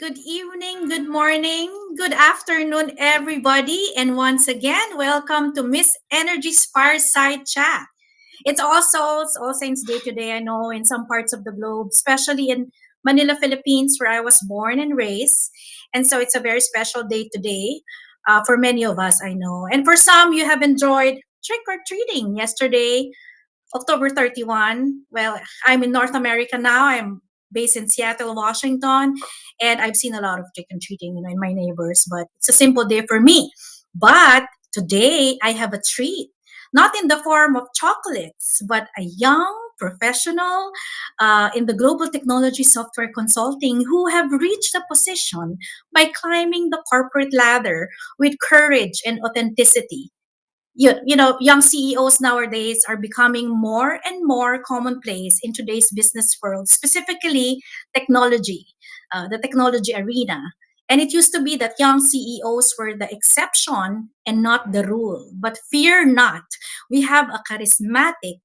good evening, good morning, good afternoon, everybody. And once again, welcome to Miss Energy's Fireside Chat. It's All Saints Day today, I know, in some parts of the globe, especially in Manila, Philippines, where I was born and raised. And so it's a very special day today for many of us, I know. And for some, you have enjoyed trick or treating yesterday, October 31. Well, I'm in North America now. I'm based in Seattle, Washington, and I've seen a lot of trick and treating, in my neighbors, but it's a simple day for me. But today I have a treat, not in the form of chocolates, but a young professional in the global technology software consulting who have reached a position by climbing the corporate ladder with courage and authenticity. Young CEOs nowadays are becoming more and more commonplace in today's business world, specifically technology, the technology arena. And it used to be that young CEOs were the exception and not the rule. But fear not, we have a charismatic,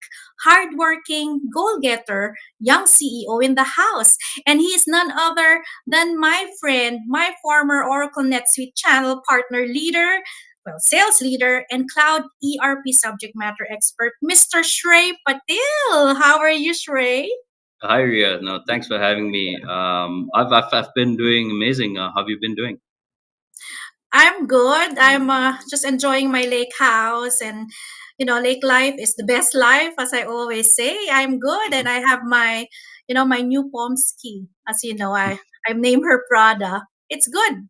hardworking, goal-getter young CEO in the house. And he is none other than my friend, my former Oracle NetSuite channel partner leader, sales leader and cloud ERP subject matter expert, Mr. Shrey Patil. How are you, Shrey? Hi, Ria. No, thanks for having me. I've been doing amazing. How have you been doing? I'm good. I'm just enjoying my lake house, and lake life is the best life, as I always say. I'm good, and I have my new Pomsky. As you know, I've named her Prada. It's good.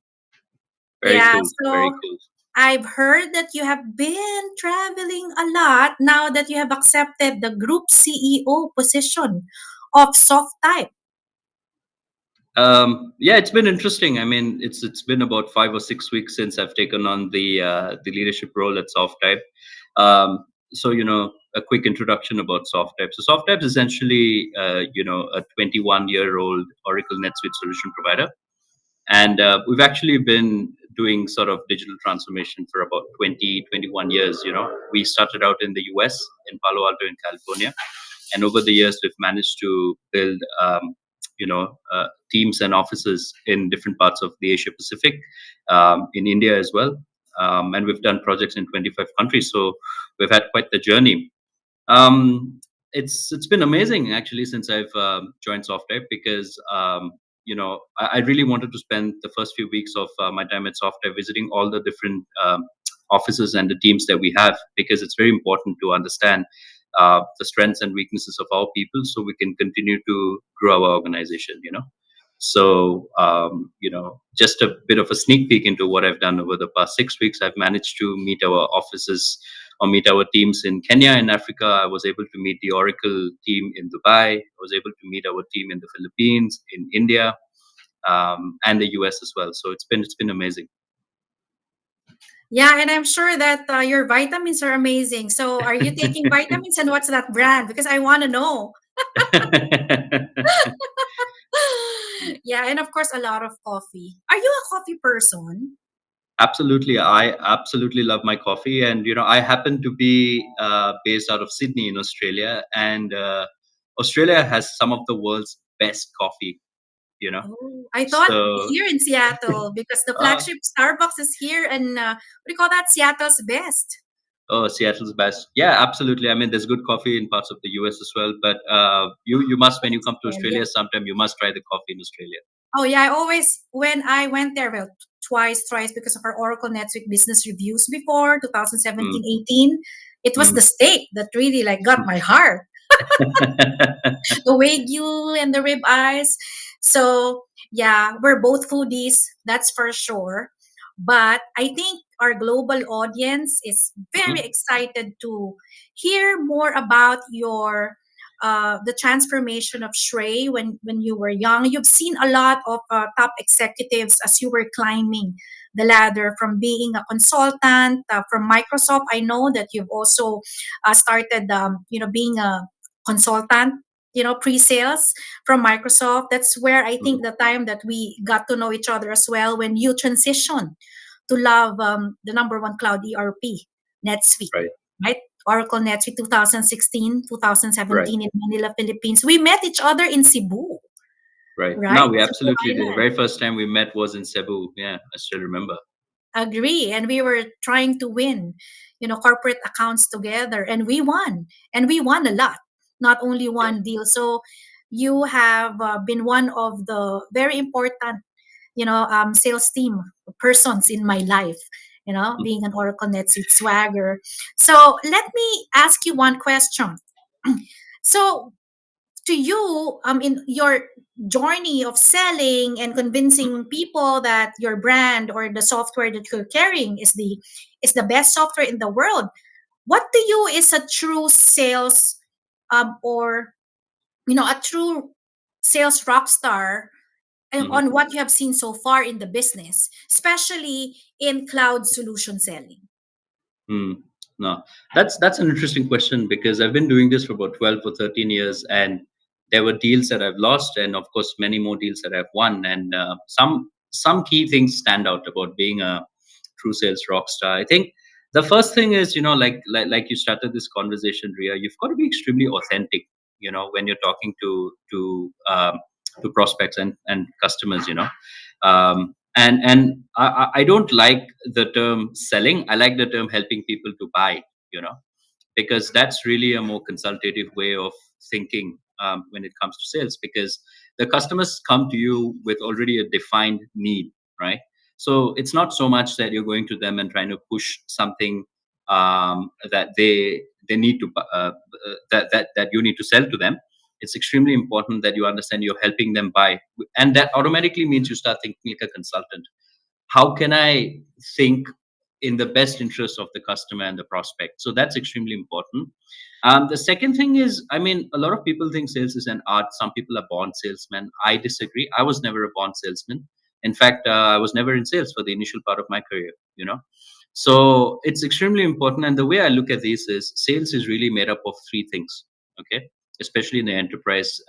Very Yeah. cool. Very So cool. I've heard that you have been traveling a lot now that you have accepted the group CEO position of Softype. Yeah, it's been interesting. I mean, it's been about 5 or 6 weeks since I've taken on the leadership role at Softype. So a quick introduction about Softype. So Softype is essentially a 21-year-old Oracle NetSuite solution provider. And we've actually been doing sort of digital transformation for about 20, 21 years. We started out in the US, in Palo Alto, in California. And over the years, we've managed to build, teams and offices in different parts of the Asia Pacific, in India as well. And we've done projects in 25 countries. So we've had quite the journey. It's been amazing actually since I've joined Softype because I really wanted to spend the first few weeks of my time at Softype visiting all the different offices and the teams that we have, because it's very important to understand the strengths and weaknesses of our people so we can continue to grow our organization. So just a bit of a sneak peek into what I've done over the past 6 weeks. I've managed to meet our offices or meet our teams in Kenya and Africa. I was able to meet the Oracle team in Dubai. I was able to meet our team in the Philippines, in India, and the US as well. So it's been amazing. Yeah, and I'm sure that your vitamins are amazing. So are you taking vitamins, and what's that brand? Because I want to know. Yeah, and of course, a lot of coffee. Are you a coffee person? Absolutely, I absolutely love my coffee, and I happen to be based out of Sydney in Australia, and Australia has some of the world's best coffee. Oh, I thought So here in Seattle, because the uh, flagship Starbucks is here, and what do you call that? Seattle's best. oh, Seattle's best. Yeah, absolutely. I mean, there's good coffee in parts of the US as well, but you must, when you come to Australia. Australia sometime, you must try the coffee in Australia. Oh yeah, I always, when I went there, well, twice, thrice, because of our Oracle NetSuite business reviews before Mm, 2017, 18. It was mm. the steak that really like got my heart. The wagyu and the rib eyes. So yeah, we're both foodies, that's for sure. But I think our global audience is very Mhm. excited to hear more about your the transformation of Shrey when you were young. You've seen a lot of top executives as you were climbing the ladder from being a consultant from Microsoft. I know that you've also started, being a consultant, pre-sales from Microsoft. That's where I Mhm. think the time that we got to know each other as well, when you transitioned to love the number one cloud ERP, NetSuite, Right, right? Oracle NetSuite 2016, right. 2017 in Manila, Philippines. We met each other in Cebu. Right. No, right? we So go absolutely did. The ahead. very first time we met was in Cebu. Yeah, I still remember. Agree. And we were trying to win, corporate accounts together, and we won. And we won a lot, not only Yeah. one deal. So you have been one of the very important, sales team persons in my life, being an Oracle NetSuite swagger. So let me ask you one question. So to you, in your journey of selling and convincing people that your brand or the software that you're carrying is the best software in the world, what to you is a true sales, or a true sales rock star, Mhm. on what you have seen so far in the business, especially in cloud solution selling? Hmm. No, that's an interesting question because I've been doing this for about 12 or 13 years, and there were deals that I've lost, and of course, many more deals that I've won. And some key things stand out about being a true sales rock star. I think the first thing is, like you started this conversation, Ria. You've got to be extremely authentic. When you're talking to prospects and customers. And I don't like the term selling. I like the term helping people to buy. You know, because that's really a more consultative way of thinking when it comes to sales, because the customers come to you with already a defined need, right? So it's not so much that you're going to them and trying to push something that they need to that you need to sell to them. It's extremely important that you understand you're helping them buy, and that automatically means you start thinking like a consultant. How can I think in the best interest of the customer and the prospect? So that's extremely important. The second thing is, I mean, a lot of people think sales is an art. Some people are born salesmen. I disagree. I was never a born salesman. In fact, I was never in sales for the initial part of my career. So it's extremely important. And the way I look at this is, sales is really made up of three things. Okay, especially in the enterprise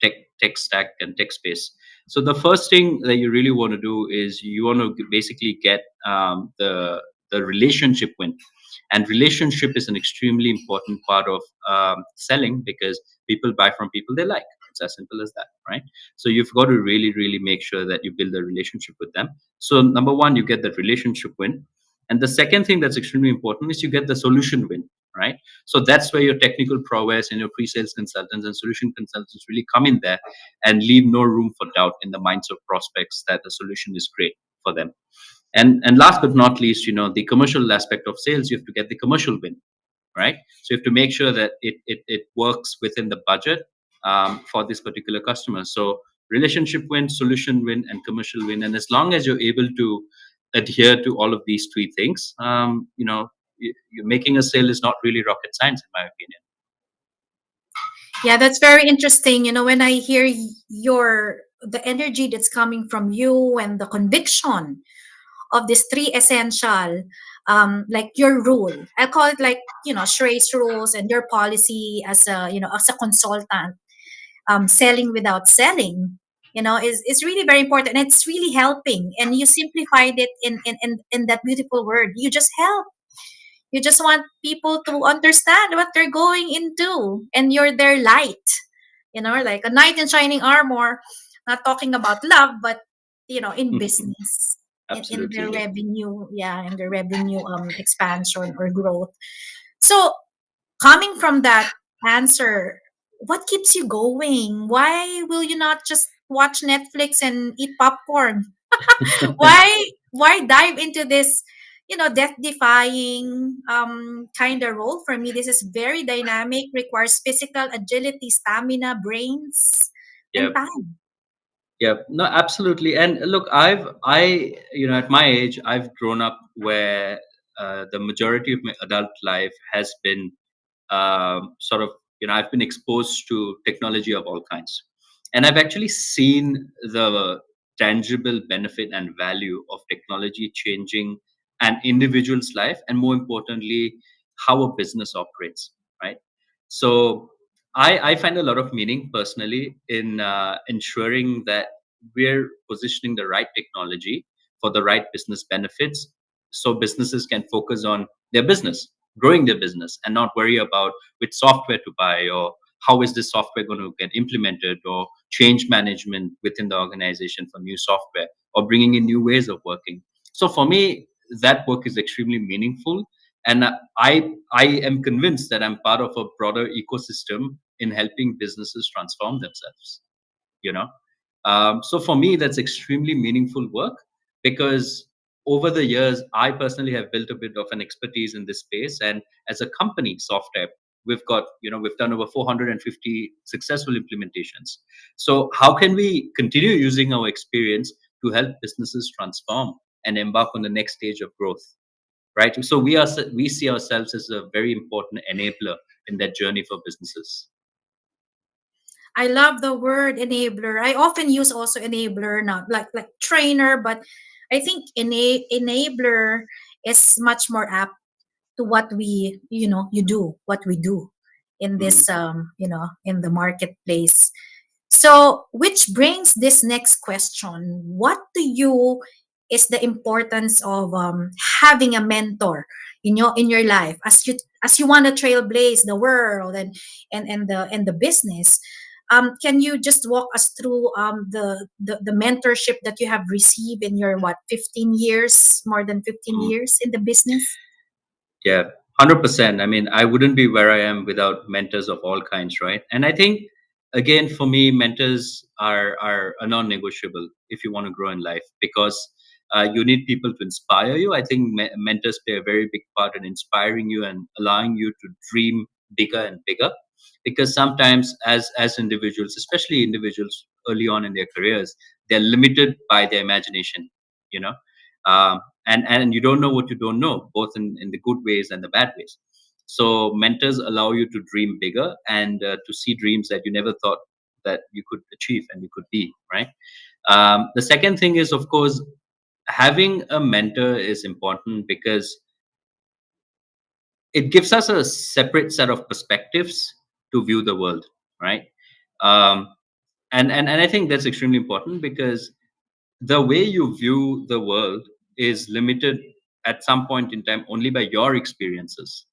tech stack and tech space. So the first thing that you really want to do is you want to basically get the relationship win, and relationship is an extremely important part of selling, because people buy from people they like. It's as simple as that, right? So you've got to really, really make sure that you build a relationship with them. So number one, you get that relationship win, and the second thing that's extremely important is you get the solution win, right? So that's where your technical prowess and your pre-sales consultants and solution consultants really come in there and leave no room for doubt in the minds of prospects that the solution is great for them. And last but not least, the commercial aspect of sales, you have to get the commercial win, right? So you have to make sure that it works within the budget for this particular customer. So relationship win, solution win, and commercial win. And as long as you're able to adhere to all of these three things, you're making a sale is not really rocket science, in my opinion. Yeah, that's very interesting. When I hear the energy that's coming from you and the conviction of these three essential, like your rule, I call it like, Shrey's rules and your policy as a consultant, selling without selling, is really very important. And it's really helping. And you simplified it in that beautiful word. You just help. You just want people to understand what they're going into, and you're their light, like a knight in shining armor. Not talking about love, but in business, in Absolutely, their yeah. revenue, yeah, in their revenue expansion or growth. So coming from that answer, what keeps you going? Why will you not just watch Netflix and eat popcorn? Why dive into this, death defying kind of role? For me, this is very dynamic, requires physical agility, stamina, brains, Yeah. and time. Yeah, no, absolutely. And look, at my age, I've grown up where the majority of my adult life has been sort of, I've been exposed to technology of all kinds. And I've actually seen the tangible benefit and value of technology changing an individual's life, and more importantly, how a business operates, right? So I find a lot of meaning personally in ensuring that we're positioning the right technology for the right business benefits, so businesses can focus on their business, growing their business, and not worry about which software to buy or how is this software going to get implemented, or change management within the organization for new software, or bringing in new ways of working. So for me, that work is extremely meaningful, and I am convinced that I'm part of a broader ecosystem in helping businesses transform themselves. You know, so for me, that's extremely meaningful work, because over the years, I personally have built a bit of an expertise in this space, and as a company, Softype, we've done over 450 successful implementations. So how can we continue using our experience to help businesses transform and embark on the next stage of growth? Right. So we see ourselves as a very important enabler in that journey for businesses. I love the word enabler. I often use also enabler, not like trainer, but I think enabler is much more apt to what we do in Mhm. this in the marketplace. So, which brings this next question: what to you is the importance of having a mentor in your life as you want to trailblaze the world and the business? Can you just walk us through the mentorship that you have received in your 15 years, more than 15 Mhm. years in the business? Yeah, 100%. I mean, I wouldn't be where I am without mentors of all kinds, right? And I think, again, for me, mentors are a non-negotiable if you want to grow in life, because you need people to inspire you. I think mentors play a very big part in inspiring you and allowing you to dream bigger and bigger. Because sometimes, as individuals, especially individuals early on in their careers, they're limited by their imagination. You know, and you don't know what you don't know, both in the good ways and the bad ways. So mentors allow you to dream bigger, and to see dreams that you never thought that you could achieve and you could be, right? The second thing is, of course, having a mentor is important, because it gives us a separate set of perspectives to view the world, right? um, and I think that's extremely important, because the way you view the world is limited at some point in time only by your experiences.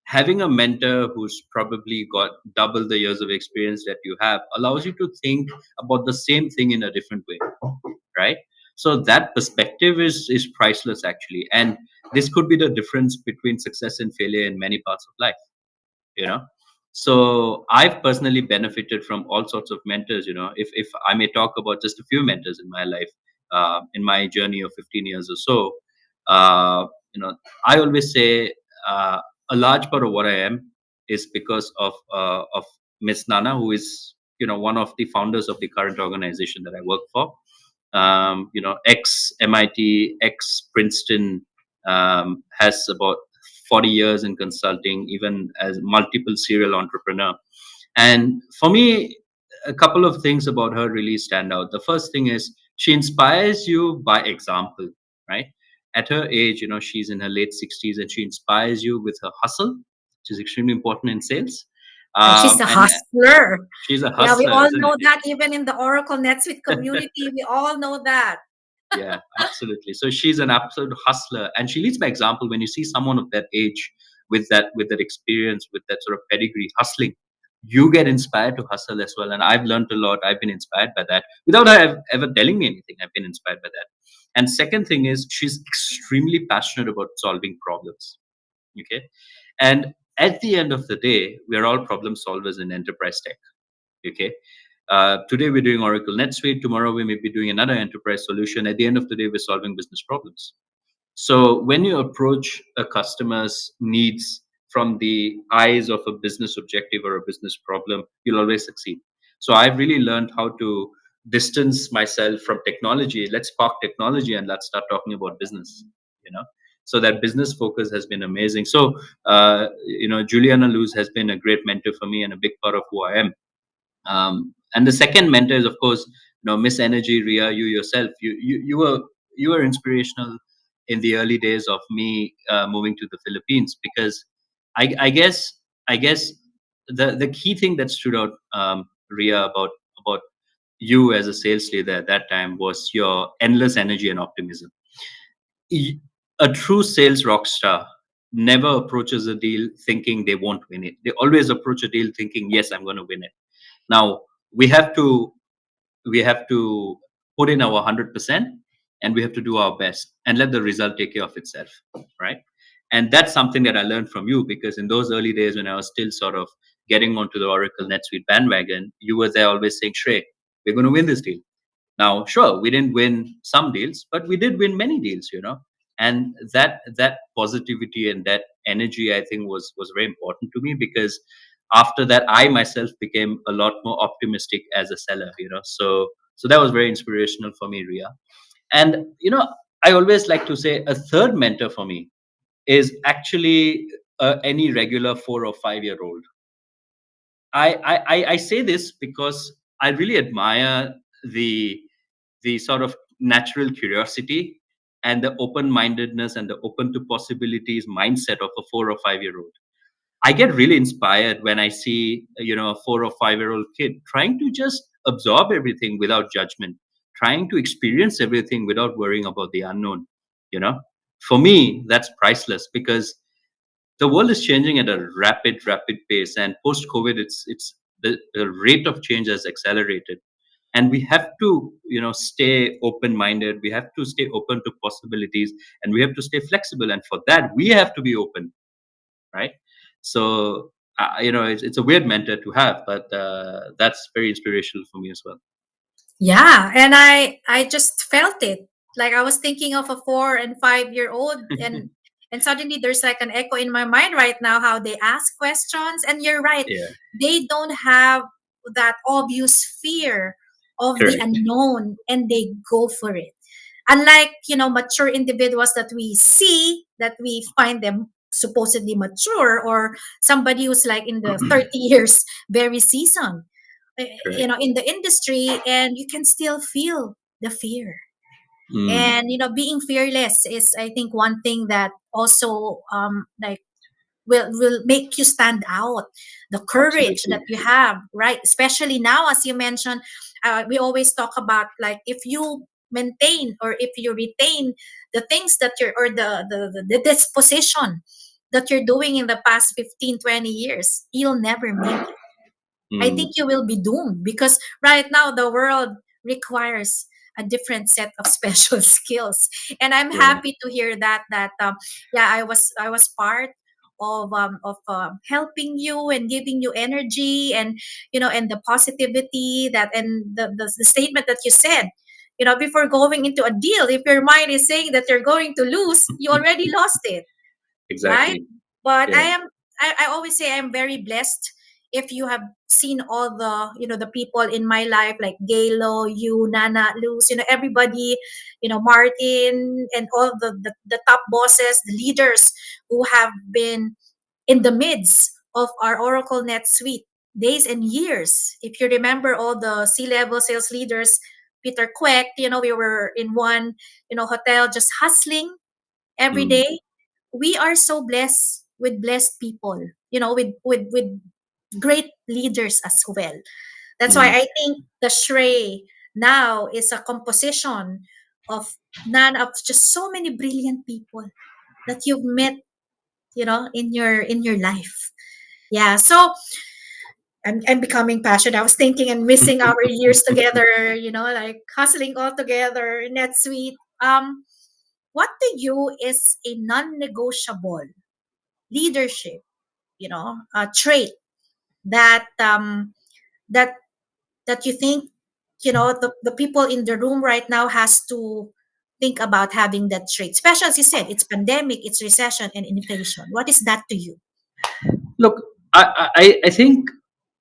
Having a mentor who's probably got double the years of experience that you have allows you to think about the same thing in a different way, right? So that perspective is priceless, actually. And this could be the difference between success and failure in many parts of life, you know. So I've personally benefited from all sorts of mentors. If I may talk about just a few mentors in my life, in my journey of 15 years or so. uh, you know I always say, uh, a large part of what I am is because of Miss Nana, who is one of the founders of the current organization that I work for. Ex MIT, ex Princeton, has about 40 years in consulting, even as multiple serial entrepreneur. And for me, a couple of things about her really stand out. The first thing is, she inspires you by example, right? At her age, she's in her late 60s, and she inspires you with her hustle, which is extremely important in sales. And she's a And hustler. she's a Yeah, we hustler, all isn't know it? that. Even in the Oracle NetSuite community, we all know that. Yeah, absolutely. So she's an absolute hustler, and she leads by example. When you see someone of that age, with that experience, with that sort of pedigree, hustling, you get inspired to hustle as well. And I've learned a lot. I've been inspired by that without her ever telling me anything. I've been inspired by that. And second thing is, she's extremely passionate about solving problems. Okay, and at the end of the day, we are all problem solvers in enterprise tech. Okay. Today we're doing Oracle NetSuite. Tomorrow we may be doing another enterprise solution. At the end of the day, we're solving business problems. So when you approach a customer's needs from the eyes of a business objective or a business problem, you'll always succeed. So I've really learned how to distance myself from technology. Let's park technology and let's start talking about business. You know, so that business focus has been amazing. So Juliana Luz has been a great mentor for me and a big part of who I am. And the second mentor is, of course, Miss Energy, Ria, you yourself. You were inspirational in the early days of me moving to the Philippines, because I guess the key thing that stood out, Ria, about you as a sales leader at that time was your endless energy and optimism. Y- a true sales rock star never approaches a deal thinking they won't win it. They always approach a deal thinking, yes, I'm going to win it. Now we have to we have to put in our 100%, and we have to do our best and let the result take care of itself, right? And that's something that I learned from you, because in those early days when I was still sort of getting onto the Oracle NetSuite bandwagon, you were there always saying, Shrey, we're going to win this deal. Now, sure, we didn't win some deals, but we did win many deals, And that positivity and that energy, I think, was very important to me, because after that, I myself became a lot more optimistic as a seller. So that was very inspirational for me, Ria. And I always like to say a third mentor for me is actually any regular 4 or 5 year old. I say this because I really admire the the sort of natural curiosity and the open mindedness and the open to possibilities mindset of a 4 or 5 year old. I get really inspired when I see a 4 or 5 year old kid trying to just absorb everything without judgment, trying to experience everything without worrying about the unknown. You know, for me, that's priceless, because the world is changing at a rapid pace, and post COVID, the rate of change has accelerated, and we have to stay open minded. We have to stay open to possibilities, and we have to stay flexible. And for that, we have to be open, right? So it's a weird mentor to have, but that's very inspirational for me as well. Yeah, and I just felt it. Like I was thinking of a 4 and 5 year old, and suddenly there's like an echo in my mind right now how they ask questions. And you're right, Yeah, they don't have that obvious fear of the correct. unknown, and they go for it. Unlike mature individuals that we see, that we find them supposedly mature, or somebody who's like in the 30 years, very seasoned Correct. in the industry, and you can still feel the fear. Mm, And being fearless is, I think, one thing that also like will make you stand out. The courage that absolutely. you have, right? Especially now, as you mentioned, we always talk about, like, if you maintain or if you retain the things that you're, or the disposition that you're doing in the past 15, 20 years, you'll never make it. I Mm, think you will be doomed, because right now the world requires a different set of special skills. And I'm yeah. happy to hear that yeah, I was part of helping you and giving you energy, and and the positivity that, and the statement that you said, before going into a deal, if your mind is saying that you're going to lose, you already lost it, right? Exactly. But Yeah. I always say I'm very blessed. If you have seen all the the people in my life, like Galo, you, Nana, Luz, everybody, Martin, and all the top bosses, the leaders who have been in the midst of our Oracle NetSuite days and years. If you remember all the C-level sales leaders, Peter Queck, we were in one hotel just hustling every Mm, day. We are so blessed with blessed people, with great leaders as well. That's why mm, I think the Shrey now is a composition of none of just so many brilliant people that you've met, in your life. Yeah. So I'm becoming passionate. I was thinking and missing our years together, like hustling all together in that suite. What to you is a non-negotiable leadership, trait that that that you think, the people in the room right now has to think about having that trait, especially as you said, it's pandemic, it's recession and inflation. What is that to you? Look, I think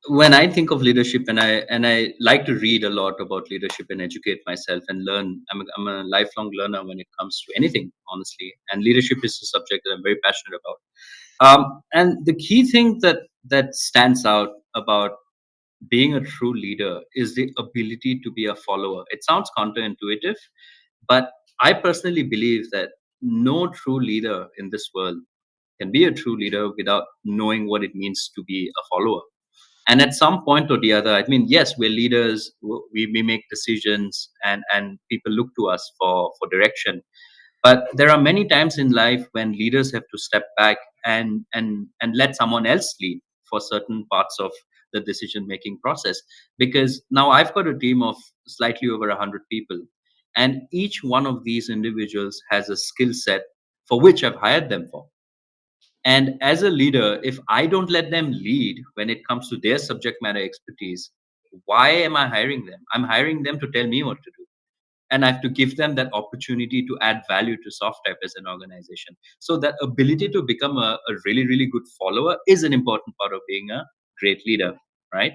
when I think of leadership, and I like to read a lot about leadership and educate myself and learn. I'm a lifelong learner when it comes to anything, honestly. And leadership is a subject that I'm very passionate about. And the key thing that stands out about being a true leader is the ability to be a follower. It sounds counterintuitive, but I personally believe that no true leader in this world can be a true leader without knowing what it means to be a follower. And at some point or the other, I mean, yes, we're leaders, we make decisions, and people look to us for direction. But there are many times in life when leaders have to step back and let someone else lead for certain parts of the decision making process. Because now I've got a team of slightly over 100 people, and each one of these individuals has a skill set for which I've hired them for. And as a leader, if I don't let them lead when it comes to their subject matter expertise, why am I hiring them? I'm hiring them to tell me what to do, and I have to give them that opportunity to add value to Softype as an organization. So that ability to become a really, really good follower is an important part of being a great leader, right?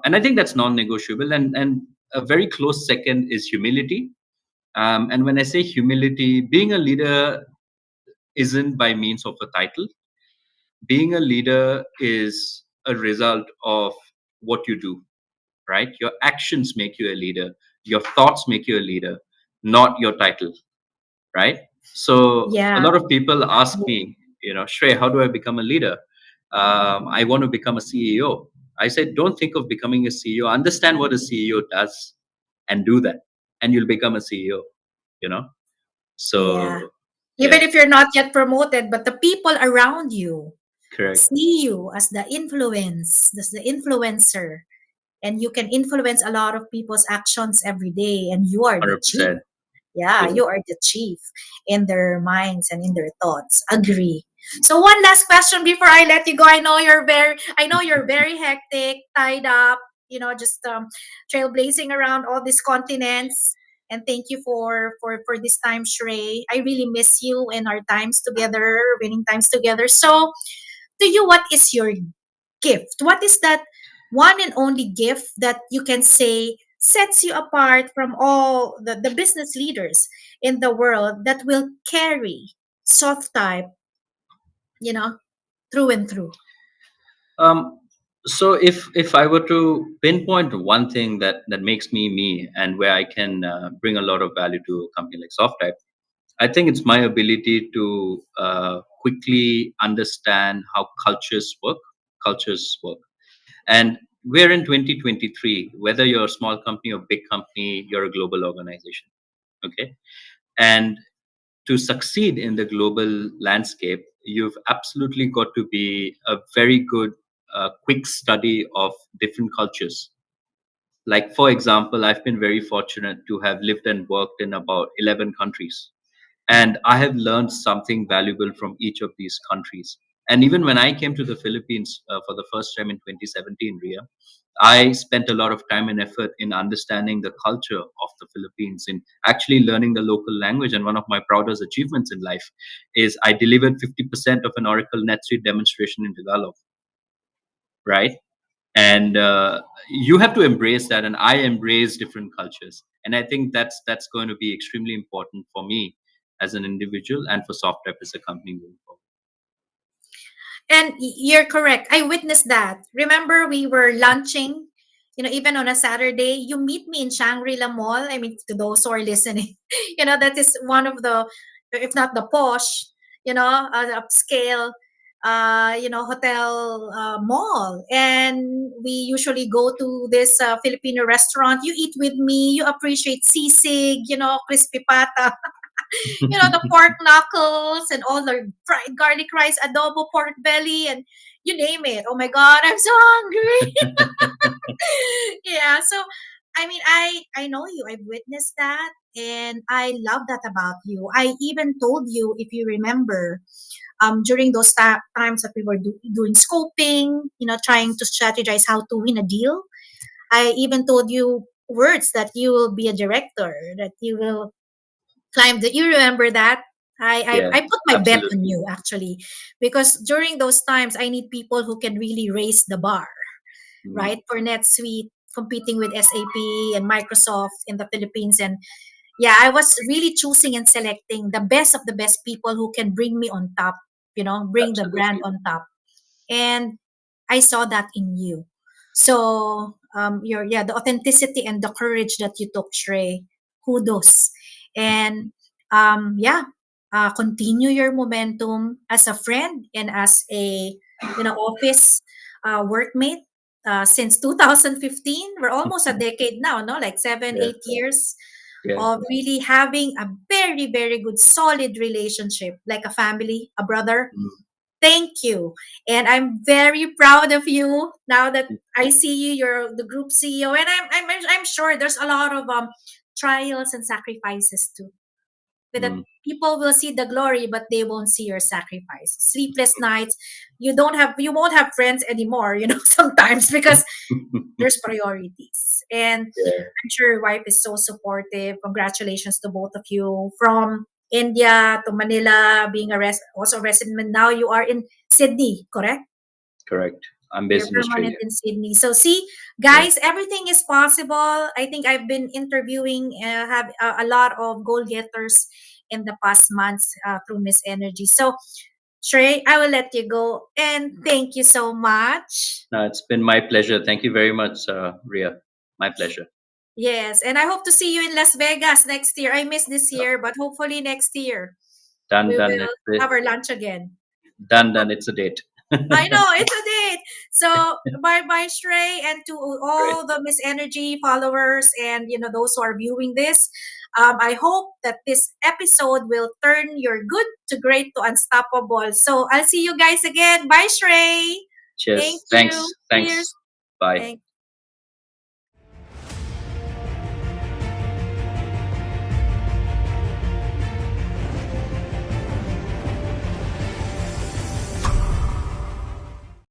And I think that's non-negotiable. And a very close second is humility. And when I say humility, being a leader isn't by means of a title. Being a leader is a result of what you do, right? Your actions make you a leader. Your thoughts make you a leader, not your title, right? So a Yeah. lot of people ask me, Shrey, how do I become a leader? I want to become a CEO. I said, don't think of becoming a CEO. Understand what a CEO does and do that, and you'll become a CEO, you know? Yeah. So, Even yeah, if you're not yet promoted, but the people around you correct. see you as the influencer, and you can influence a lot of people's actions every day, and you are the chief. 100%. Yeah, Yeah. you are the chief in their minds and in their thoughts. Agree. So one last question before I let you go. I know you're very hectic, tied up, just trailblazing around all these continents. And thank you for this time, Shrey. I really miss you and our times together, winning times together. So to you, what is your gift? What is that one and only gift that you can say sets you apart from all the business leaders in the world that will carry soft type, you know, through and through? Um, so if I were to pinpoint one thing that makes me me and where I can bring a lot of value to a company like Softype, I think it's my ability to quickly understand how cultures work. And we're in 2023. Whether you're a small company or big company, you're a global organization. Okay, and to succeed in the global landscape, you've absolutely got to be a very good, quick study of different cultures. Like, for example, I've been very fortunate to have lived and worked in about 11 countries. And I have learned something valuable from each of these countries. And even when I came to the Philippines for the first time in 2017, Ria, I spent a lot of time and effort in understanding the culture of the Philippines, in actually learning the local language. And one of my proudest achievements in life is I delivered 50% of an Oracle NetSuite demonstration in Tagalog, right? And you have to embrace that, and I embrace different cultures, and I think that's going to be extremely important for me as an individual and for Softype as a company moving forward. And you're correct. I witnessed that. Remember, we were lunching, even on a Saturday. You meet me in Shangri-La Mall. I mean, to those who are listening, that is one of the, if not the posh, upscale, hotel mall. And we usually go to this Filipino restaurant. You eat with me. You appreciate sisig, crispy pata, the pork knuckles and all the fried garlic rice, adobo pork belly, and you name it. Oh my God, I'm so hungry. Yeah. So, I mean, I know you. I've witnessed that, and I love that about you. I even told you, if you remember, during those times that we were doing scoping, trying to strategize how to win a deal. I even told you words that you will be a director, that you will climb the, you remember that? Yeah, I put my bet on absolutely. you, actually, because during those times I need people who can really raise the bar, Mm, right? For NetSuite, competing with SAP and Microsoft in the Philippines. And yeah, I was really choosing and selecting the best of the best people who can bring me on top, bring the brand absolutely. on top. And I saw that in you. So your, yeah, the authenticity and the courage that you took, Shrey, kudos. And yeah, continue your momentum as a friend and as a office workmate. Since 2015, we're almost a decade now, no? Like seven, Yeah. 8 years Yeah. of really having a very, very good, solid relationship, like a family, a brother. Mm, Thank you. And I'm very proud of you now that I see you, you're the group CEO. And I'm sure there's a lot of trials and sacrifices too. With that mm. people will see the glory, but they won't see your sacrifice. Sleepless nights. You won't have friends anymore, sometimes because there's priorities. And Yeah. I'm sure your wife is so supportive. Congratulations to both of you. From India to Manila, being also a resident. Now you are in Sydney, correct? Correct. I'm You're based in permanent Australia. in Sydney. So see, Yeah. guys, everything is possible. I think I've been interviewing have a lot of goal getters in the past months through Miss Energy. So Shrey, I will let you go and thank you so much. No, it's been my pleasure. Thank you very much, Ria. My pleasure. Yes, and I hope to see you in Las Vegas next year. I missed this year, but hopefully next year Done, we done. will have our lunch again. Done, done. It's a date. I know it's a date. So bye bye Shrey, and to Great. all the Miss Energy followers and those who are viewing this. I hope that this episode will turn your good to great to unstoppable. So I'll see you guys again. Bye Shrey. Thank Cheers. you. Thanks. Thanks. Cheers. Bye. Thank